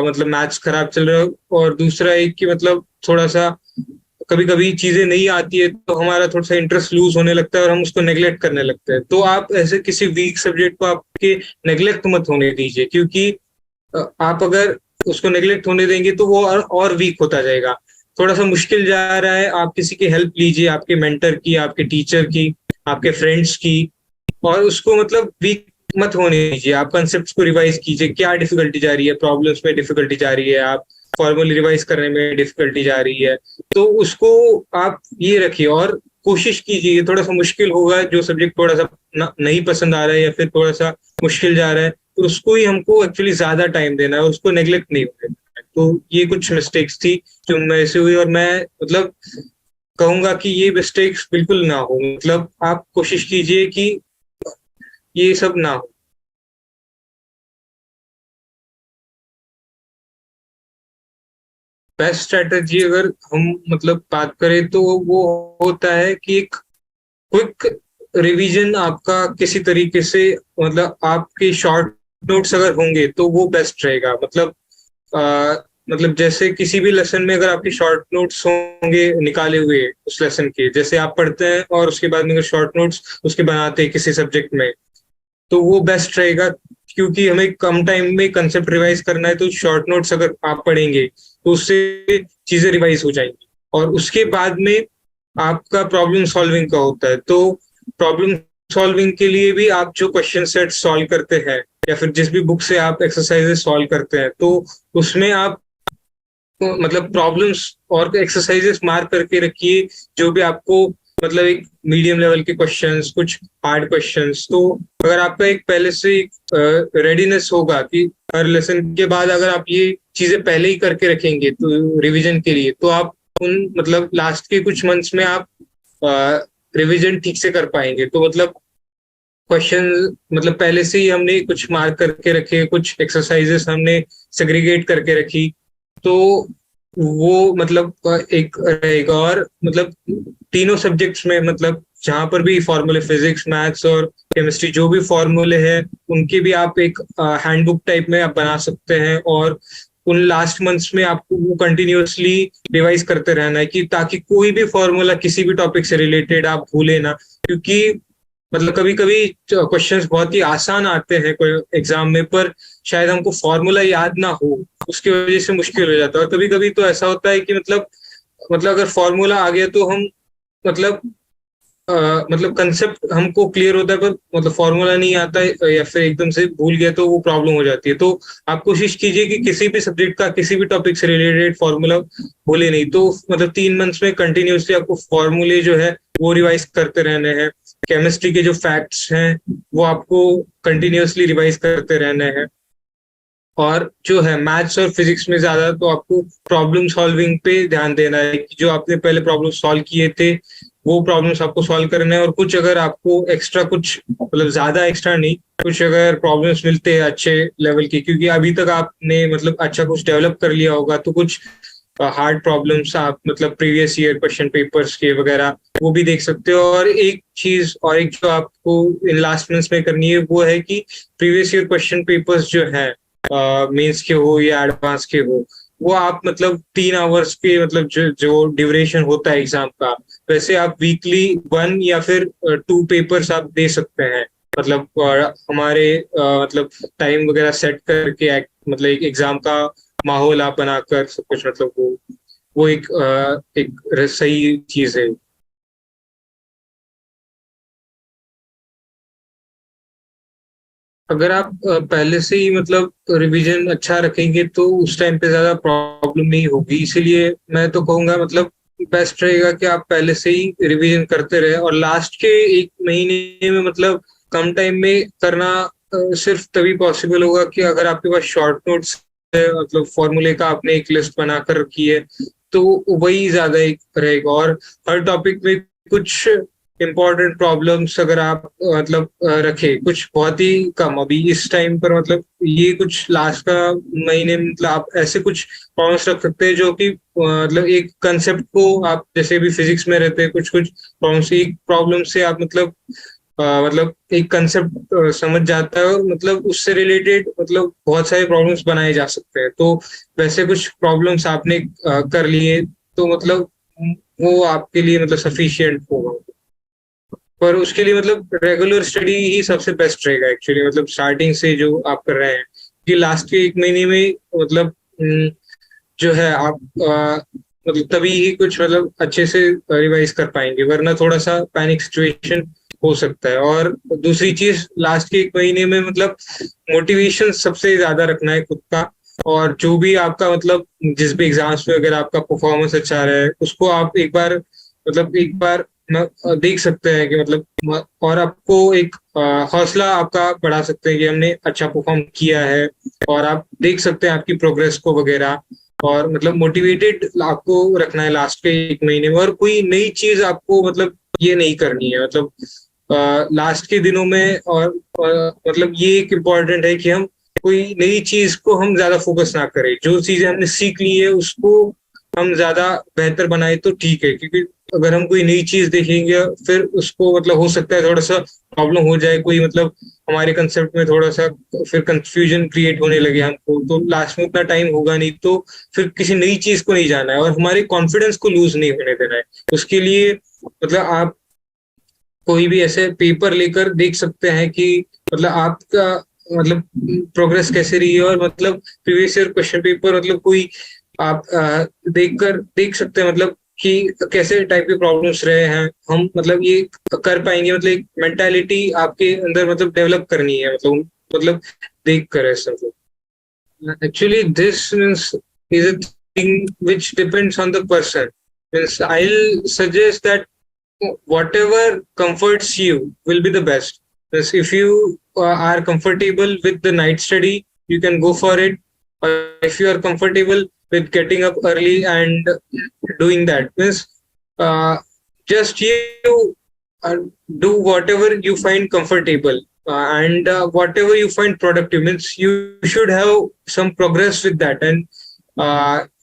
मतलब मैथ्स खराब चल रहा है। और दूसरा एक कि मतलब थोड़ा सा कभी कभी चीजें नहीं आती है तो हमारा थोड़ा सा इंटरेस्ट लूज होने लगता है और हम उसको नेग्लेक्ट करने लगते हैं। तो आप ऐसे किसी वीक सब्जेक्ट को आपके नेग्लेक्ट मत होने दीजिए, क्योंकि आप अगर उसको नेग्लेक्ट होने देंगे तो वो और वीक होता जाएगा। थोड़ा सा मुश्किल जा रहा है, आप किसी की हेल्प लीजिए, आपके मेंटर की, आपके टीचर की, आपके फ्रेंड्स की। और उसको मतलब वीक मत होने दीजिए, आप कंसेप्ट को रिवाइज कीजिए, क्या डिफिकल्टी जा रही है, प्रॉब्लम्स में डिफिकल्टी जा रही है, आप फॉर्मूले रिवाइज करने में डिफिकल्टी जा रही है, तो उसको आप ये रखिए और कोशिश कीजिए। थोड़ा सा मुश्किल होगा, जो सब्जेक्ट थोड़ा सा नहीं पसंद आ रहा है या फिर थोड़ा सा मुश्किल जा रहा है, तो उसको ही हमको एक्चुअली ज्यादा टाइम देना है, उसको नेग्लेक्ट नहीं होने देना है। तो ये कुछ मिस्टेक्स थी जो मेरे से हुई, और मैं मतलब कहूंगा कि ये मिस्टेक्स बिल्कुल ना हो, मतलब आप कोशिश कीजिए कि ये सब ना हो। बेस्ट स्ट्रेटजी अगर हम मतलब बात करें तो वो होता है कि एक क्विक रिवीजन आपका किसी तरीके से, मतलब आपके शॉर्ट नोट्स अगर होंगे तो वो बेस्ट रहेगा। मतलब आ, मतलब जैसे किसी भी लेसन में अगर आपके शॉर्ट नोट्स होंगे निकाले हुए उस लेसन के, जैसे आप पढ़ते हैं और उसके बाद में अगर शॉर्ट नोट्स उसके बनाते हैं किसी सब्जेक्ट में, तो वो बेस्ट रहेगा। क्योंकि हमें कम टाइम में कंसेप्ट रिवाइज करना है, तो शॉर्ट नोट्स अगर आप पढ़ेंगे तो उससे चीजें रिवाइज हो जाएंगी। और उसके बाद में आपका प्रॉब्लम सॉल्विंग का होता है, तो प्रॉब्लम सॉल्विंग के लिए भी आप जो क्वेश्चन सेट सॉल्व करते हैं या फिर जिस भी बुक से आप एक्सरसाइजेस सॉल्व करते हैं, तो उसमें आप मतलब प्रॉब्लम्स और एक्सरसाइजेस मार्क करके रखिए, जो भी आपको मतलब एक मीडियम लेवल के क्वेश्चंस, कुछ हार्ड क्वेश्चंस। तो अगर आपका एक पहले से रेडीनेस होगा कि हर लेसन के बाद अगर आप ये चीजें पहले ही करके रखेंगे तो रिवीजन के लिए, तो आप उन मतलब लास्ट के कुछ मंथ्स में आप रिवीजन ठीक से कर पाएंगे। तो मतलब क्वेश्चन मतलब पहले से ही हमने कुछ मार्क करके रखे, कुछ एक्सरसाइजेस हमने सेग्रीगेट करके रखी, तो वो मतलब एक रहेगा। और मतलब तीनों सब्जेक्ट्स में मतलब जहां पर भी फॉर्मूले, फिजिक्स, मैथ्स और केमिस्ट्री, जो भी फॉर्मूले हैं उनके भी आप एक हैंडबुक टाइप में आप बना सकते हैं, और उन लास्ट मंथ्स में आपको वो कंटिन्यूअसली रिवाइज करते रहना है, कि ताकि कोई भी फॉर्मूला किसी भी टॉपिक से रिलेटेड आप भूले ना। क्योंकि मतलब कभी कभी क्वेश्चंस बहुत ही आसान आते हैं कोई एग्जाम में, पर शायद हमको फॉर्मूला याद ना हो, उसकी वजह से मुश्किल हो जाता है। और कभी कभी तो ऐसा होता है कि मतलब अगर फॉर्मूला आ गया तो हम मतलब मतलब कंसेप्ट हमको क्लियर होता है, पर मतलब फॉर्मूला नहीं आता है या फिर एकदम से भूल गया, तो वो प्रॉब्लम हो जाती है। तो आप कोशिश कीजिए कि किसी भी सब्जेक्ट का, किसी भी टॉपिक से रिलेटेड फॉर्मूला भूले नहीं। तो मतलब 3 मंथ्स में कंटिन्यूसली आपको फॉर्मूले जो है वो रिवाइज करते रहने हैं। केमिस्ट्री के जो फैक्ट्स हैं वो आपको कंटिन्यूसली रिवाइज करते रहने हैं। और जो है मैथ्स और फिजिक्स में ज्यादा तो आपको प्रॉब्लम सॉल्विंग पे ध्यान देना है, कि जो आपने पहले प्रॉब्लम सॉल्व किए थे वो प्रॉब्लम्स आपको सॉल्व करने हैं। और कुछ अगर आपको एक्स्ट्रा, कुछ मतलब ज्यादा एक्स्ट्रा नहीं, कुछ अगर प्रॉब्लम्स मिलते हैं अच्छे लेवल की, क्योंकि अभी तक आपने मतलब अच्छा कुछ डेवलप कर लिया होगा, तो कुछ हार्ड प्रॉब्लम्स आप मतलब प्रीवियस ईयर क्वेश्चन पेपर्स के वगैरह वो भी देख सकते हो। और एक चीज और एक जो आपको इन लास्ट मंथ्स में करनी है वो है कि प्रीवियस ईयर क्वेश्चन पेपर्स जो है, मेंस के हो या एडवांस के हो, वो आप मतलब 3 आवर्स के मतलब जो ड्यूरेशन होता है एग्जाम का, वैसे आप वीकली 1 या फिर 2 पेपर्स आप दे सकते हैं। मतलब हमारे मतलब टाइम वगैरह सेट करके मतलब एक एग्जाम का माहौल आप बनाकर सब कुछ, मतलब वो एक सही चीज है। अगर आप पहले से ही मतलब रिवीजन अच्छा रखेंगे तो उस टाइम पे ज्यादा प्रॉब्लम नहीं होगी। इसीलिए मैं तो कहूंगा मतलब बेस्ट रहेगा कि आप पहले से ही रिवीजन करते रहे। और लास्ट के 1 महीने में मतलब कम टाइम में करना सिर्फ तभी पॉसिबल होगा कि अगर आपके पास शॉर्ट नोट्स है, मतलब फॉर्मूले का आपने एक लिस्ट बनाकर रखी है, तो वही ज्यादा एक रहेगा। और हर टॉपिक में कुछ इम्पोर्टेंट प्रॉब्लम्स अगर आप मतलब रखे, कुछ बहुत ही कम अभी इस टाइम पर, मतलब ये कुछ लास्ट का महीने में मतलब आप ऐसे कुछ प्रॉब्लम्स रख सकते हैं जो कि मतलब एक कंसेप्ट को आप, जैसे भी फिजिक्स में रहते हैं कुछ कुछ प्रॉब्लम्स, एक प्रॉब्लम से आप मतलब एक कंसेप्ट समझ जाता है, और मतलब उससे रिलेटेड मतलब बहुत सारे प्रॉब्लम्स बनाए जा सकते हैं। तो वैसे कुछ प्रॉब्लम्स आपने कर लिए तो मतलब वो आपके लिए मतलब सफिशियंट होगा। पर उसके लिए मतलब रेगुलर स्टडी ही सबसे बेस्ट रहेगा एक्चुअली, मतलब स्टार्टिंग से जो आप कर रहे हैं, कि लास्ट के 1 महीने में मतलब जो है आप मतलब तभी ही कुछ मतलब अच्छे से रिवाइज कर पाएंगे, वरना थोड़ा सा पैनिक सिचुएशन हो सकता है। और दूसरी चीज, लास्ट के 1 महीने में मतलब मोटिवेशन सबसे ज्यादा रखना है खुद का। और जो भी आपका मतलब जिस भी एग्जाम्स में अगर आपका परफॉर्मेंस अच्छा रहा है, उसको आप एक बार देख सकते हैं कि मतलब और आपको एक हौसला आपका बढ़ा सकते हैं कि हमने अच्छा परफॉर्म किया है। और आप देख सकते हैं आपकी प्रोग्रेस को वगैरह। और मतलब मोटिवेटेड आपको रखना है लास्ट के 1 महीने में। और कोई नई चीज आपको मतलब ये नहीं करनी है, मतलब लास्ट के दिनों में। और मतलब ये एक इम्पॉर्टेंट है कि हम कोई नई चीज को हम ज्यादा फोकस ना करें, जो चीजें हमने सीख ली है उसको हम ज्यादा बेहतर बनाए तो ठीक है। क्योंकि अगर हम कोई नई चीज देखेंगे फिर उसको मतलब हो सकता है थोड़ा सा प्रॉब्लम हो जाए, कोई मतलब हमारे कंसेप्ट में थोड़ा सा फिर कंफ्यूजन क्रिएट होने लगे हमको, तो लास्ट में उतना टाइम होगा नहीं, तो फिर किसी नई चीज को नहीं जाना है और हमारे कॉन्फिडेंस को लूज नहीं होने देना है। उसके लिए मतलब आप कोई भी ऐसे पेपर लेकर देख सकते हैं कि मतलब आपका मतलब प्रोग्रेस कैसे रही है। और मतलब प्रीवियस ईयर क्वेश्चन पेपर मतलब कोई आप देख सकते हैं मतलब कि कैसे टाइप के प्रॉब्लम्स रहे हैं। हम मतलब ये कर पाएंगे, मतलब एक मेंटालिटी आपके अंदर मतलब डेवलप करनी है, मतलब देख कर ऐसा। Actually, this means is a thing which depends on the person. Means I'll suggest that whatever comforts you will be the best. Means if you are comfortable with the night study, you can go for it. Or if you are comfortable with getting up early and doing that, means uh, just you. uh, do whatever you find comfortable, and whatever you find productive. Means you should have some progress with that, and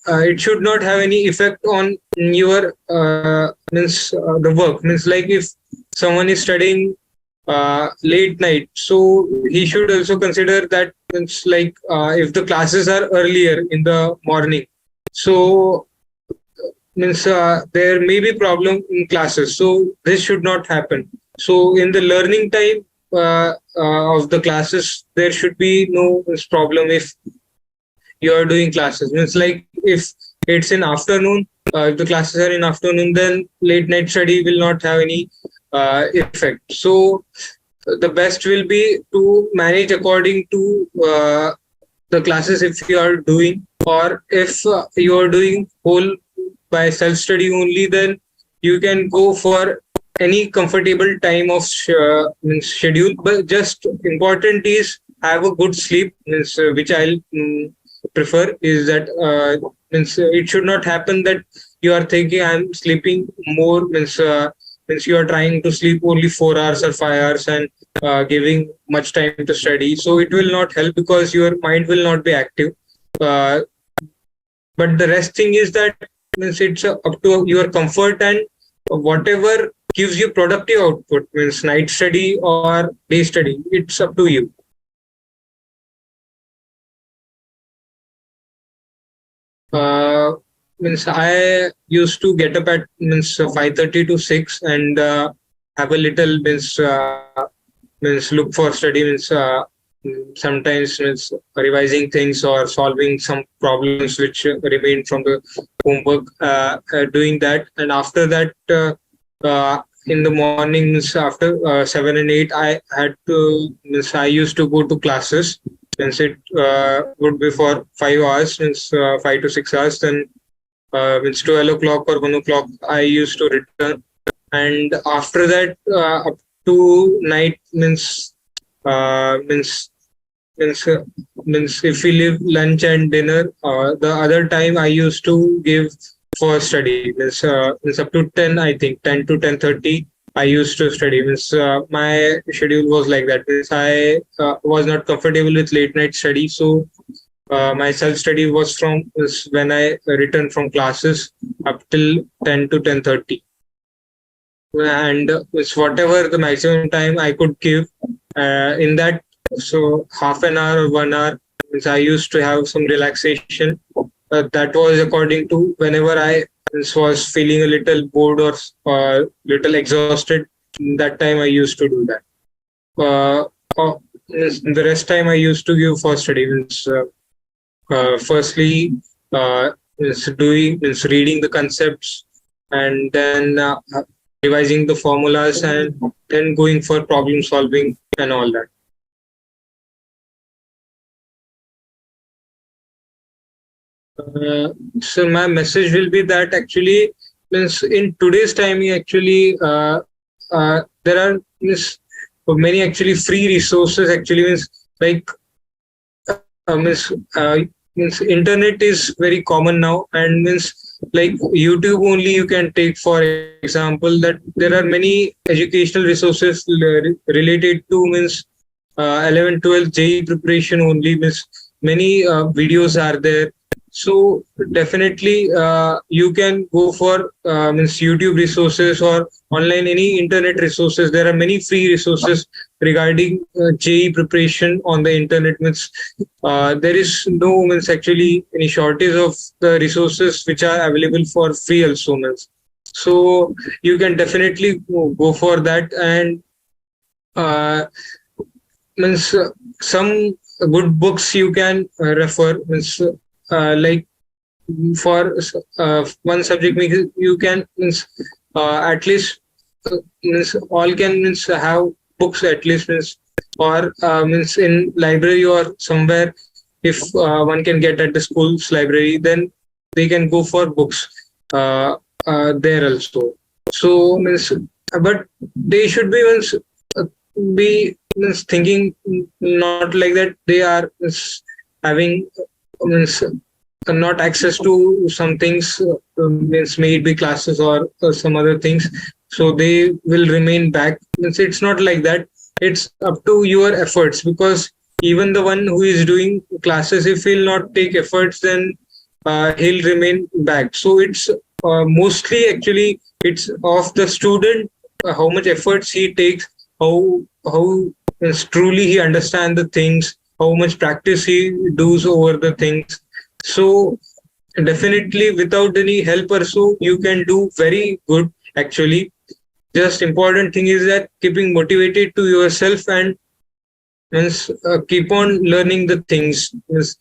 it should not have any effect on your the work. Means like if someone is studying late night, so he should also consider that. Means like if the classes are earlier in the morning, so means there may be problem in classes, so this should not happen. So in the learning time of the classes, there should be no problem if you are doing classes. Means like if it's in afternoon, if the classes are in afternoon, then late night study will not have any effect. So the best will be to manage according to the classes if you are doing, or if you are doing whole by self study only, then you can go for any comfortable time of means schedule. But just important is have a good sleep. Means which I'll prefer is that means it should not happen that you are thinking I'm sleeping more. Means you are trying to sleep only 4 hours or 5 hours, and giving much time to study. So it will not help because your mind will not be active. Uh, but the rest thing is that means it's up to your comfort, and whatever gives you productive output, means night study or day study, it's up to you. uh, Means I used to get up at means 5:30 to 6, and have a little means look for study. Means sometimes means revising things or solving some problems which remain from the homework, doing that. And after that, in the mornings after 7 and 8, I had to means I used to go to classes. Means it would be for 5 hours, means 5 to 6 hours. Then means 12 o'clock or 1 o'clock, I used to return. And after that, up to night, means uh, means means uh, means if we leave lunch and dinner, the other time I used to give for study. Means up to 10, I think 10 to 10:30, I used to study. Means my schedule was like that. Means I was not comfortable with late night study, so my self study was from is when I returned from classes up till 10 to 10:30, and it's whatever the maximum time I could give in that. So half an hour or 1 hour, means I used to have some relaxation. That was according to whenever I was feeling a little bored or little exhausted. That time I used to do that. The rest time I used to give for study. Firstly, is reading the concepts, and then revising the formulas, and then going for problem solving and all that. So my message will be that actually means in today's time, actually there are many actually free resources. Actually means like means means internet is very common now, and means like YouTube only you can take for example that there are many educational resources related to means 11 12 JEE preparation only. Means many videos are there. So definitely you can go for means YouTube resources or online any internet resources. There are many free resources regarding JEE preparation on the internet. Means there is no means actually any shortage of the resources which are available for free also. Means so you can definitely go for that. And uh, means some good books you can refer. Means like for one subject, you can means at least means all can means have books at least. Means or means in library or somewhere, if one can get at the school's library, then they can go for books there also. So means but they should be means be means thinking not like that they are means having means not access to some things, means may it be classes or some other things, so they will remain back. Means it's not like that. It's up to your efforts, because even the one who is doing classes, if he'll not take efforts, then he'll remain back. So it's mostly actually it's of the student, how much efforts he takes, how truly he understands the things, how much practice he does over the things. So definitely without any help or so, you can do very good actually. Just important thing is that keeping motivated to yourself, and means keep on learning the things. Means,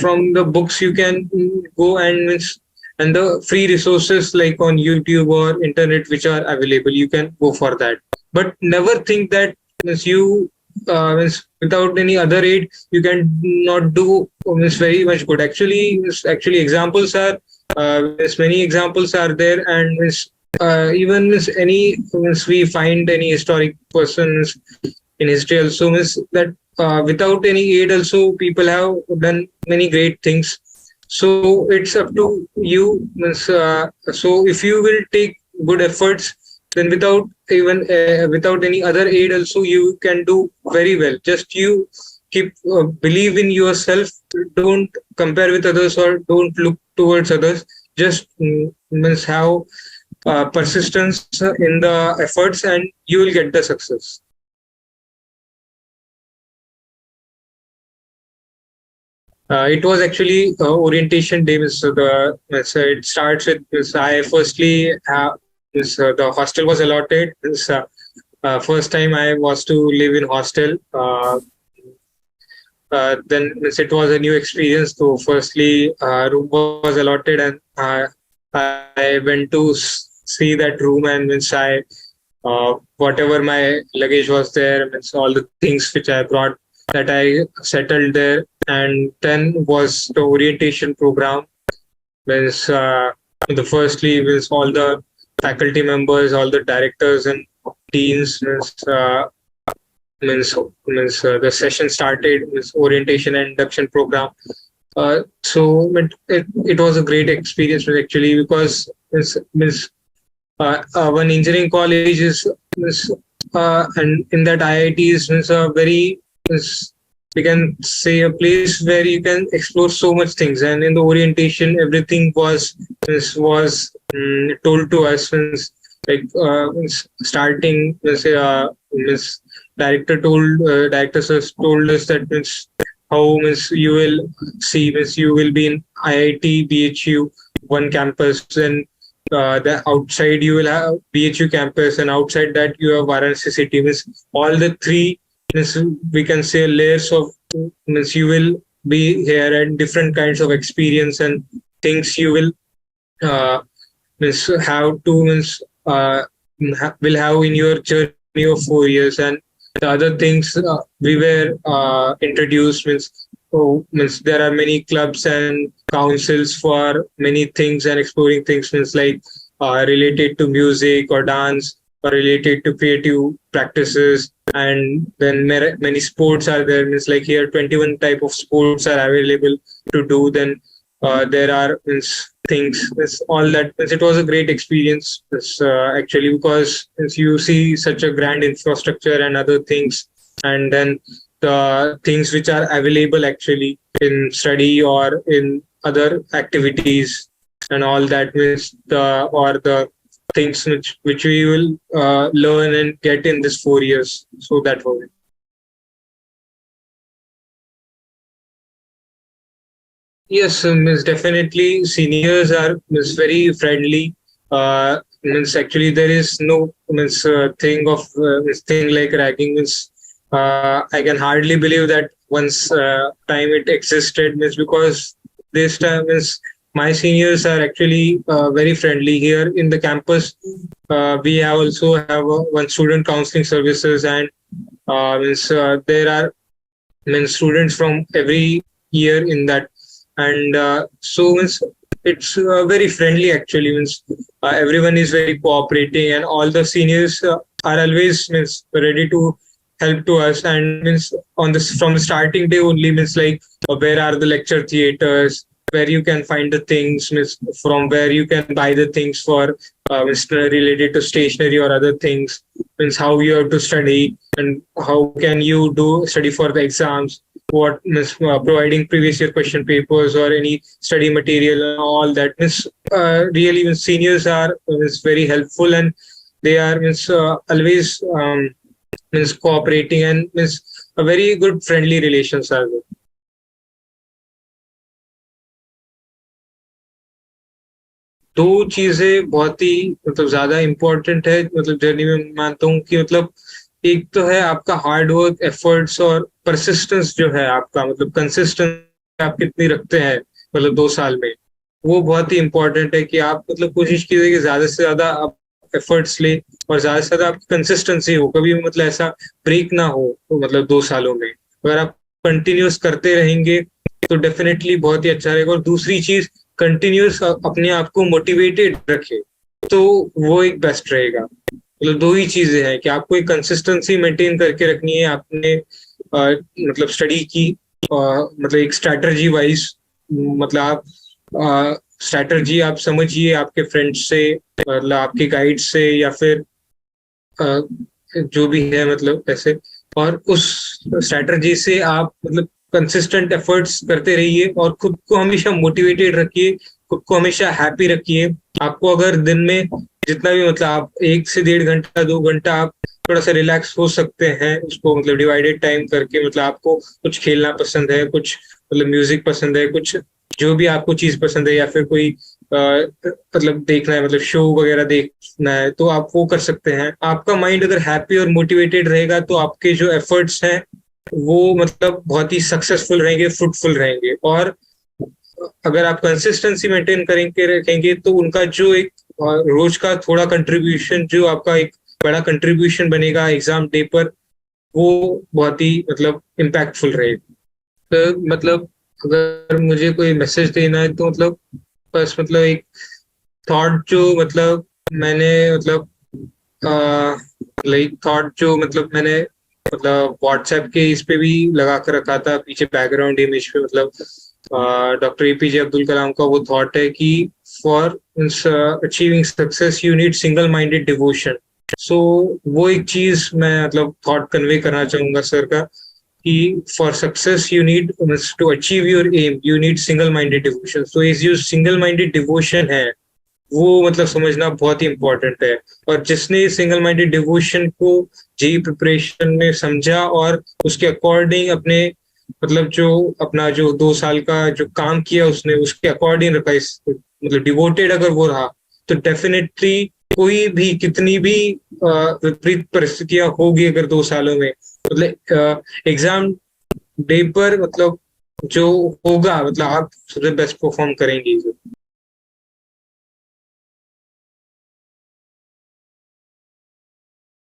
from the books you can go, and means, and the free resources like on YouTube or internet which are available, you can go for that. But never think that means you means without any other aid you can not do means very much good. Actually examples are means many examples are there, and means even means any means we find any historic persons in history also, means that without any aid also people have done many great things. So it's up to you, means so if you will take good efforts, then without any other aid also you can do very well. Just you keep believe in yourself, don't compare with others or don't look towards others. Just means have persistence in the efforts, and you will get the success. It was actually orientation day. So it starts with this. I firstly the hostel was allotted. First time I was to live in hostel. Then it was a new experience. So firstly, room was allotted, and I went to see that room, and means I whatever my luggage was there, means all the things which I brought, that I settled there. And then was the orientation program. Means the firstly means all the faculty members, all the directors and deans, the session started. Means orientation and induction program. So it was a great experience actually, because one engineering college and in that IIT is a very we can say a place where you can explore so much things. And in the orientation, everything was told to us. Like starting, director sir told us that how you will see, you will be in IIT BHU one campus, and the outside you will have BHU campus, and outside that you have Varanasi city. All the three, we can say, layers of you will be here, and different kinds of experience and things you will have to will have in your journey of 4 years. And the other things we were introduced there are many clubs and councils for many things and exploring things, like related to music or dance, or related to creative practices. And then many sports are there. Like here 21 type of sports are available to do. Then there are things, all that. It was a great experience actually, because you see such a grand infrastructure and other things, and then the things which are available actually in study or in other activities, and all that the things which we will learn and get in this 4 years. So that was it. Yes, definitely seniors are very friendly. Actually there is no thing of thing like ragging. I can hardly believe that once time it existed. Because this time my seniors are actually very friendly here in the campus. We also have one student counseling services, and there are students from every year in that. And so it's very friendly actually. Everyone is very cooperating, and all the seniors are always ready to help to us. And on this, from the starting day only, where are the lecture theaters, where you can find the things, means from where you can buy the things for related to stationery or other things, means how you have to study and how can you do study for the exams, what means providing previous year question papers or any study material and all that means really means seniors are means very helpful, and they are means always means cooperating and means a very good friendly relations are there. दो चीजें बहुत ही मतलब ज्यादा important है मतलब journey में मानता हूँ कि मतलब एक तो है आपका हार्ड वर्क एफर्ट्स और परसिस्टेंस जो है आपका मतलब कंसिस्टेंस आप कितनी रखते हैं मतलब 2 साल में, वो बहुत ही इम्पोर्टेंट है कि आप मतलब कोशिश कीजिए कि ज्यादा से ज्यादा आप एफर्ट्स ले और ज्यादा से ज्यादा आपकी कंसिस्टेंसी हो, कभी भी मतलब ऐसा ब्रेक ना हो तो मतलब 2 सालों में अगर आप कंटिन्यूस करते रहेंगे तो डेफिनेटली बहुत ही अच्छा रहेगा। और दूसरी चीज कंटिन्यूस अपने आप को मोटिवेटेड रखे तो वो एक बेस्ट रहेगा। मतलब दो ही चीजें हैं कि आपको एक कंसिस्टेंसी मेंटेन करके रखनी है आपने मतलब स्टडी की मतलब एक स्ट्रैटेजी वाइज मतलब आप स्ट्रैटेजी आप समझिए आपके फ्रेंड्स से मतलब आपके गाइड से या फिर जो भी है मतलब ऐसे, और उस स्ट्रैटेजी से आप मतलब कंसिस्टेंट एफर्ट्स करते रहिए और खुद को हमेशा मोटिवेटेड रखिए, खुद को हमेशा हैप्पी रखिए। आपको अगर दिन में जितना भी मतलब आप 1 से 1.5 घंटा 2 घंटा आप थोड़ा सा रिलैक्स हो सकते हैं उसको मतलब डिवाइडेड टाइम करके, मतलब आपको कुछ खेलना पसंद है, कुछ मतलब म्यूजिक पसंद है, कुछ जो भी आपको चीज पसंद है या फिर कोई मतलब देखना है मतलब शो वगैरह देखना है तो आप वो कर सकते हैं। आपका माइंड अगर हैप्पी और मोटिवेटेड रहेगा तो आपके जो एफर्ट्स हैं वो मतलब बहुत ही सक्सेसफुल रहेंगे, फ्रूटफुल रहेंगे। और अगर आप कंसिस्टेंसी मेंटेन करेंगे रखेंगे तो उनका जो एक रोज का थोड़ा कंट्रीब्यूशन जो आपका एक बड़ा कंट्रीब्यूशन बनेगा एग्जाम डे पर, वो बहुत ही मतलब इम्पैक्टफुल रहेगा। तो मतलब अगर मुझे कोई मैसेज देना है तो मतलब बस मतलब एक थॉट जो मतलब मैंने मतलब लाइक थॉट जो मतलब मैंने मतलब व्हाट्सएप के इस पे भी लगा कर रखा था पीछे बैकग्राउंड इमेज पे, मतलब डॉक्टर एपीजे अब्दुल कलाम का वो थॉट है कि for achieving success you need single minded devotion. So वो एक चीज मैं मतलब थॉट कन्वे करना चाहूंगा सर का कि for success you need to achieve your aim you need single minded devotion. So इस जो सिंगल माइंडेड डिवोशन है वो मतलब समझना बहुत ही इंपॉर्टेंट है। और जिसने सिंगल माइंडेड डिवोशन को जेई प्रिपरेशन में समझा और उसके अकॉर्डिंग अपने मतलब जो अपना जो 2 साल का जो काम किया उसने उसके अकॉर्डिंग रखा, इस मतलब डिवोटेड अगर वो रहा तो डेफिनेटली कोई भी कितनी भी विपरीत परिस्थितियां होगी अगर 2 सालों में मतलब एग्जाम डे पर मतलब जो होगा मतलब आप सबसे बेस्ट परफॉर्म करेंगे।